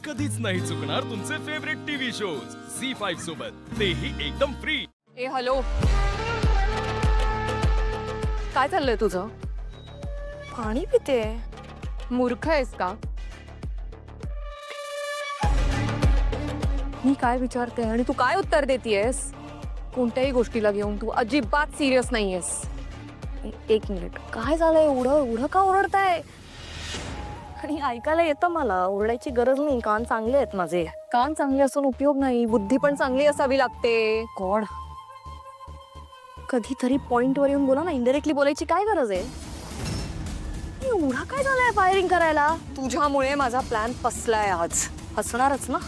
कधीच नाही चुकणार तुमचे फेवरेट टीव्ही शोज झी5 सोबत, तेही एकदम फ्री। ए हॅलो, काय चाललंय तुझं? पाणी पिते। मूर्ख आहेस का? मी काय विचारते आणि तू काय उत्तर देतेयस? कोणत्याही गोष्टीला घेऊन तू अजिबात सिरियस नाहीयेस। एक मिनिट, काय झालंय? एवढं का ओरडताय? आणि ऐकायला येतं मला, ओरडायची गरज नाही, कान चांगले आहेत माझे। कान चांगले असून उपयोग नाही, बुद्धी पण चांगली असावी लागते। गॉड, कधीतरी पॉइंटवर येऊन बोला ना, इनडायरेक्टली बोलायची काय गरज आहे? एवढा काय झालंय फायरिंग करायला? तुझ्यामुळे माझा प्लॅन फसलाय आज। हसणारच ना,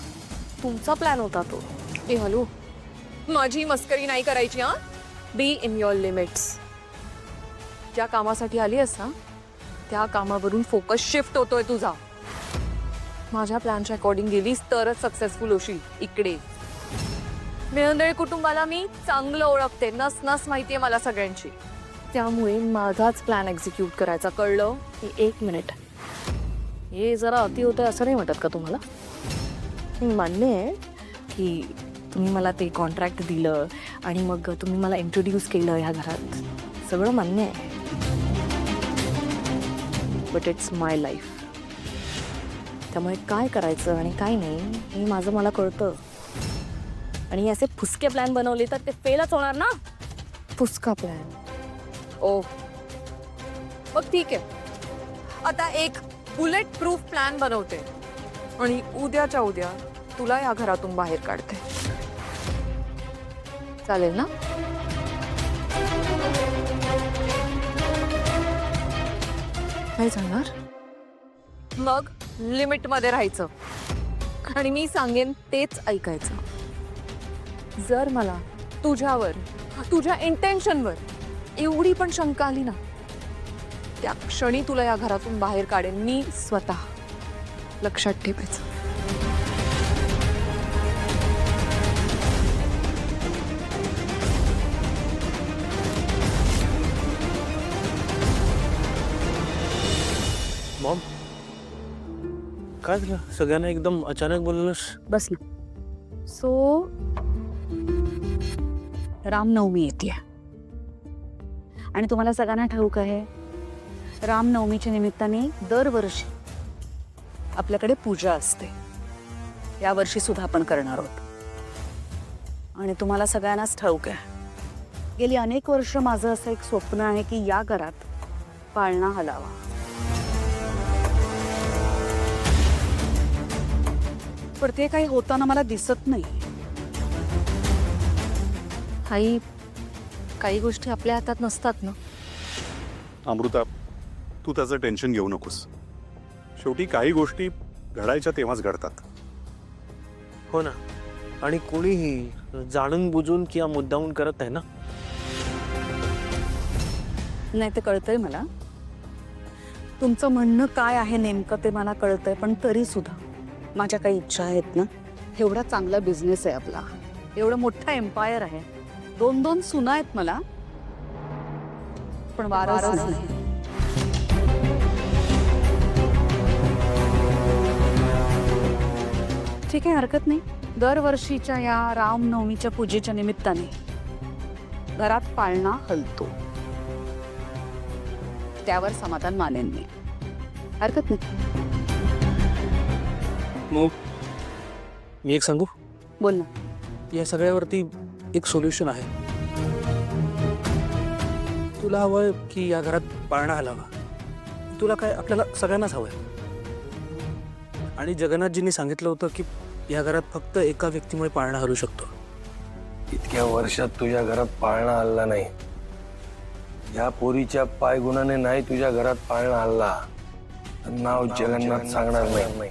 तुमचा प्लॅन होता तो। ए हॅलो, माझी मस्करी नाही करायची हा। Be in your limits. ज्या कामासाठी आली आहेस ना, त्या कामावरून फोकस शिफ्ट होतोय तुझा। माझ्या प्लॅनच्या अकॉर्डिंग गेलीस तरच सक्सेसफुल होशील। इकडे मिळंदळे कुटुंबाला मी चांगलं ओळखते, नस नस माहितीये मला सगळ्यांची, त्यामुळे माझाच प्लॅन एक्झिक्यूट करायचा, कळलं? एक मिनिट, हे जरा अति होतंय असं नाही वाटत का तुम्हाला? मान्य आहे की तुम्ही मला ते कॉन्ट्रॅक्ट दिलं आणि मग तुम्ही मला इंट्रोड्यूस केलं ह्या घरात, सगळं मान्य आहे, बट इट्स माय लाईफ। त्यामुळे काय करायचं आणि काय नाही हे माझं मला कळतं। आणि असे फुसके प्लॅन बनवले तर ते फेलच होणार ना। फुसका प्लॅन? ओ मग ठीक आहे, आता एक बुलेट प्रूफ प्लॅन बनवते आणि उद्याच्या उद्या तुला या घरातून बाहेर काढते, चालेल ना? काय सांगणार? मग लिमिट मध्ये राहायचं आणि मी सांगेन तेच ऐकायचं। जर मला तुझ्यावर, तुझ्या इंटेन्शनवर एवढी पण शंका आली ना, त्या क्षणी तुला या घरातून बाहेर काढेन मी स्वतः, लक्षात ठेवायचं। मॉम, काय झालं? सगळ्यांना एकदम अचानक बोलवलंस? बस ना। सो रामनवमी येते आणि तुम्हाला सगळ्यांना ठाऊक आहे, रामनवमीच्या निमित्ताने दरवर्षी आपल्याकडे पूजा असते। या वर्षी सुद्धा आपण करणार आहोत आणि तुम्हाला सगळ्यांनाच ठाऊक आहे, गेली अनेक वर्ष माझं असं एक स्वप्न आहे की या घरात पाळणा हलावा। पण ते काही होताना मला दिसत नाही। काही गोष्टी आपल्या हातात नसतात ना। अमृता, तू त्याचं टेन्शन घेऊ नकोस, शेवटी काही गोष्टी घडायच्या तेव्हाच घडतात। हो ना, आणि कोणीही जाणून बुजून किंवा मुद्दामून करत नाही ना। नाही ते कळतंय मला, तुमचं म्हणणं काय आहे नेमकं ते मला कळतंय, पण तरी सुद्धा माझ्या काही इच्छा आहेत ना। एवढा चांगला बिझनेस आहे आपला, एवढं मोठा एम्पायर आहे, 2-2 सुना आहेत मला, पण वारस नाही। ठीक आहे, हरकत नाही, दरवर्षीच्या या रामनवमीच्या पूजेच्या निमित्ताने घरात पाळणा हलतो, त्यावर समाधान मानेन मी, हरकत नाही। मग मी एक सांगू? बोल ना। या सगळ्यावरती एक सोल्युशन आहे। तुला हवंय की या घरात पाळणा हलावा? तुला काय, आपल्याला सगळ्यांनाच हवंय। आणि जगन्नाथजींनी सांगितलं होतं की या घरात फक्त एका व्यक्तीमुळे पाळणा हलू शकतो। इतक्या वर्षात तुझ्या घरात पाळणा हल्ला नाही, या पोरीच्या पायगुणाने नाही तुझ्या घरात पाळणा हल्ला, नाव जगन्नाथ सांगणार नाही।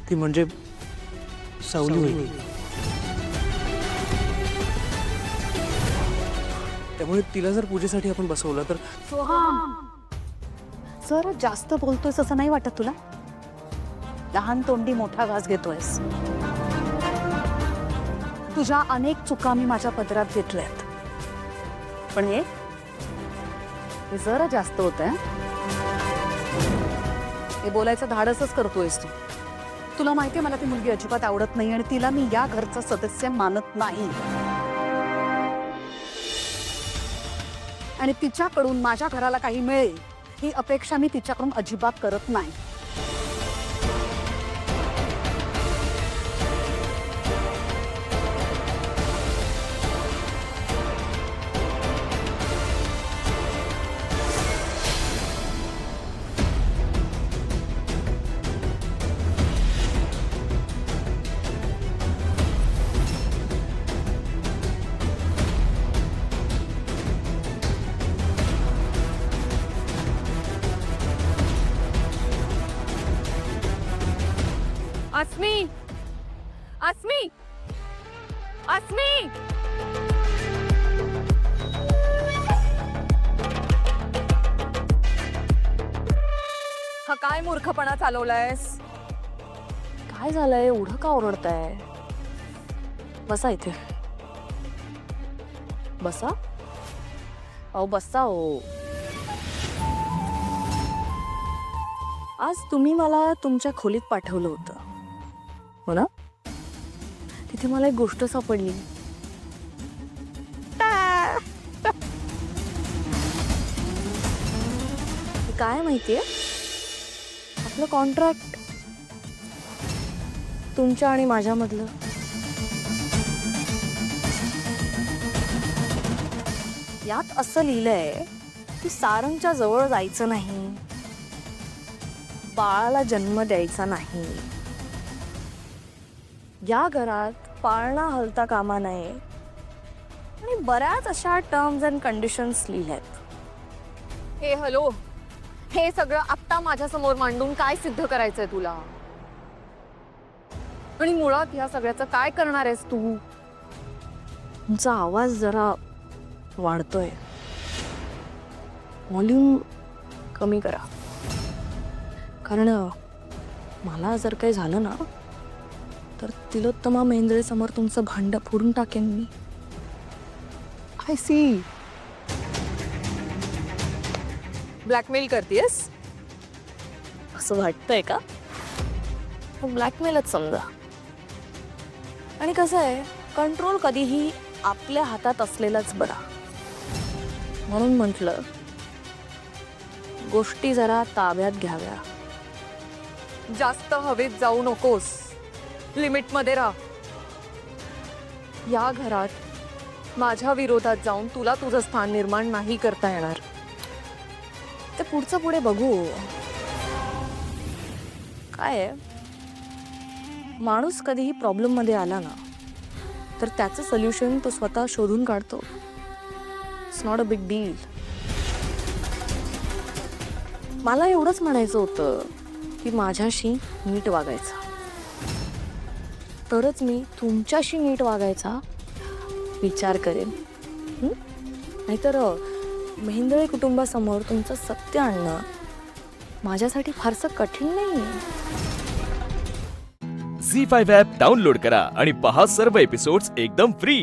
ती म्हणजे सावली होईल। त्यामुळे तिला जर पूजेसाठी आपण बसवलं तर जरा जास्त बोलतोयस असं नाही वाटत तुला? लहान तोंडी मोठा घास घेतोयस। तुझ्या अनेक चुका मी माझ्या पदरात घेतल्यात, पण हे जरा जास्त होतंय। हे बोलायचं धाडसच करतोयस तू। तुला माहितीये मला ती मुलगी अजिबात आवडत नाही आणि तिला मी या घरचा सदस्य मानत नाही. आणि तिच्याकडून माझ्या घराला काही मिळेल ही अपेक्षा मी तिच्याकडून अजिबात करत नाही. अस्मी, अस्मी, अस्मी. हा काय मूर्खपणा चालवलायस? काय झालंय? एवढं का ओरडताय? बसा इथे. बसा. अहो बसा हो. आज तुम्ही मला तुमच्या खोलीत पाठवलं होतं हो ना? तिथे मला एक गोष्ट सापडली. काय माहितीये? आपलं कॉन्ट्रॅक्ट तुमच्या आणि माझ्यामधलं. यात असं लिहिलंय की सारंगच्या जवळ जायचं नाही, बाळाला जन्म द्यायचा नाही, या घरात पाळणा हलता कामा नये आणि बऱ्याच अशा टर्म्स अँड कंडिशन्स लिहिल्यात. हे हॅलो, हे सगळं आत्ता माझ्या समोर मांडून काय सिद्ध करायचंय तुला? आणि मुळात या सगळ्याचं काय करणार आहेस तू? तुमचा आवाज जरा वाढतोय, व्हॉल्यूम कमी करा. कारण मला जर काही झालं ना तर तिलोत्तमा मेंद्रे समोर तुमचं भांड फोडून टाकेन मी. I C. ब्लॅकमेल करतेस असं वाटतंय का? ब्लॅकमेलच समजा. आणि कसं आहे, कंट्रोल कधीही आपल्या हातात असलेलाच बरा. म्हणून म्हटलं गोष्टी जरा ताब्यात घ्याव्या. जास्त हवेत जाऊ नकोस, लिमिट मध्ये राहा. या घरात माझ्या विरोधात जाऊन तुला तुझं स्थान निर्माण नाही करता येणार. ते पुढचं पुढे बघू. काय आहे, माणूस कधीही प्रॉब्लेम मध्ये आला ना तर त्याचं सोल्युशन तो स्वतः शोधून काढतो. It's not a big deal. मला एवढंच म्हणायचं होतं की माझ्याशी नीट वागायचं, तरच मी तुमच्याशी नीट वागायचा विचार करेन. नाहीतर मेंद्रे कुटुंबासमोर तुमचं सत्य आणणं माझ्यासाठी फारसं कठीण नाही. झी 5 ॲप डाउनलोड करा आणि पहा सर्व एपिसोड्स एकदम फ्री.